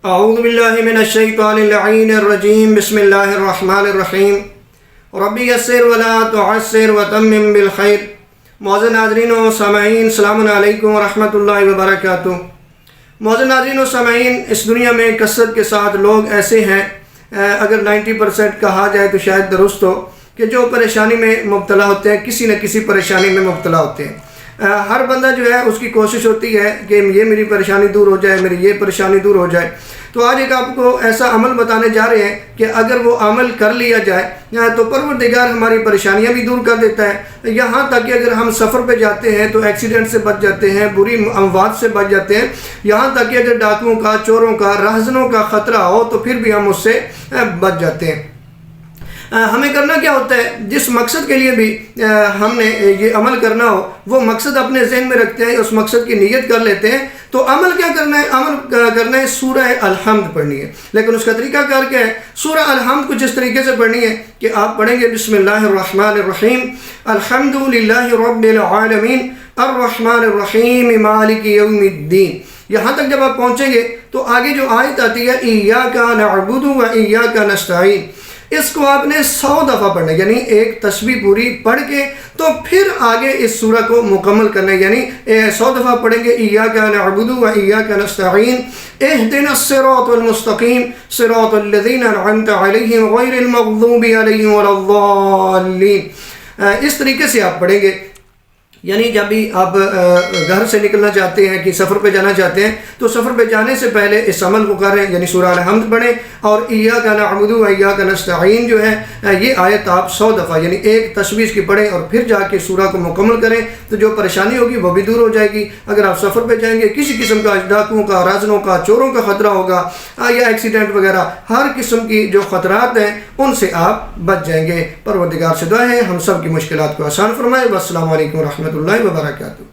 اعوذ باللہ من الشیطان اللعین الرجیم بسم اللہ الرحمن الرحیم ربی یسر ولا تعسر وتمم بالخیر۔ معزز ناظرین و سامعین، السلام علیکم ورحمۃ اللہ وبرکاتہ۔ معزز ناظرین و سامعین، اس دنیا میں کثرت کے ساتھ لوگ ایسے ہیں، اگر 90% کہا جائے تو شاید درست ہو، کہ جو پریشانی میں مبتلا ہوتے ہیں، کسی نہ کسی پریشانی میں مبتلا ہوتے ہیں۔ ہر بندہ جو ہے اس کی کوشش ہوتی ہے کہ یہ میری پریشانی دور ہو جائے، میری یہ پریشانی دور ہو جائے۔ تو آج ایک آپ کو ایسا عمل بتانے جا رہے ہیں کہ اگر وہ عمل کر لیا جائے تو پروردگار ہماری پریشانیاں بھی دور کر دیتا ہے، یہاں تک کہ اگر ہم سفر پہ جاتے ہیں تو ایکسیڈنٹ سے بچ جاتے ہیں، بری اموات سے بچ جاتے ہیں، یہاں تک کہ اگر ڈاکوؤں کا، چوروں کا، راہزنوں کا خطرہ ہو تو پھر بھی ہم اس سے بچ جاتے ہیں۔ ہمیں کرنا کیا ہوتا ہے؟ جس مقصد کے لیے بھی ہم نے یہ عمل کرنا ہو، وہ مقصد اپنے ذہن میں رکھتے ہیں، اس مقصد کی نیت کر لیتے ہیں۔ تو عمل کیا کرنا ہے؟ عمل کرنا ہے سورہ الحمد پڑھنی ہے، لیکن اس کا طریقہ کار کیا ہے؟ سورہ الحمد کو جس طریقے سے پڑھنی ہے کہ آپ پڑھیں گے بسم اللہ الرحمن الرحیم، الحمد للہ رب العالمین الرحمن الرحیم مالک یوم الدین۔ یہاں تک جب آپ پہنچیں گے تو آگے جو آیت آتی ہے ایاک نعبد و ایاک نستعین، اس کو آپ نے 100 دفعہ پڑھنا ہے، یعنی ایک تسبیح پوری پڑھ کے تو پھر آگے اس سورہ کو مکمل کرنا ہے، یعنی 100 دفعہ پڑھیں گے ایاک نعبد و ایاک نستعین اہدنا الصراط المستقیم صراط الذین انعمت علیہم غیر المغضوب علیہم ولا الضالین۔ اس طریقے سے آپ پڑھیں گے، یعنی جب بھی آپ گھر سے نکلنا چاہتے ہیں کہ سفر پہ جانا چاہتے ہیں تو سفر پہ جانے سے پہلے اس عمل کو کریں، یعنی سورہ الحمد پڑھیں اور ایاک نعبد و ایاک نستعین جو ہے یہ آیت آپ 100 دفعہ یعنی ایک تسبیح کی پڑھیں اور پھر جا کے سورہ کو مکمل کریں، تو جو پریشانی ہوگی وہ بھی دور ہو جائے گی۔ اگر آپ سفر پہ جائیں گے، کسی قسم کا ڈاکوؤں کا، رازنوں کا، چوروں کا خطرہ ہوگا یا ایکسیڈنٹ وغیرہ، ہر قسم کی جو خطرات ہیں ان سے آپ بچ جائیں گے۔ پروردگار سے دعا ہے ہم سب کی مشکلات کو آسان فرمائے۔ والسلام علیکم ورحمۃ اللہ وبرکاتہ۔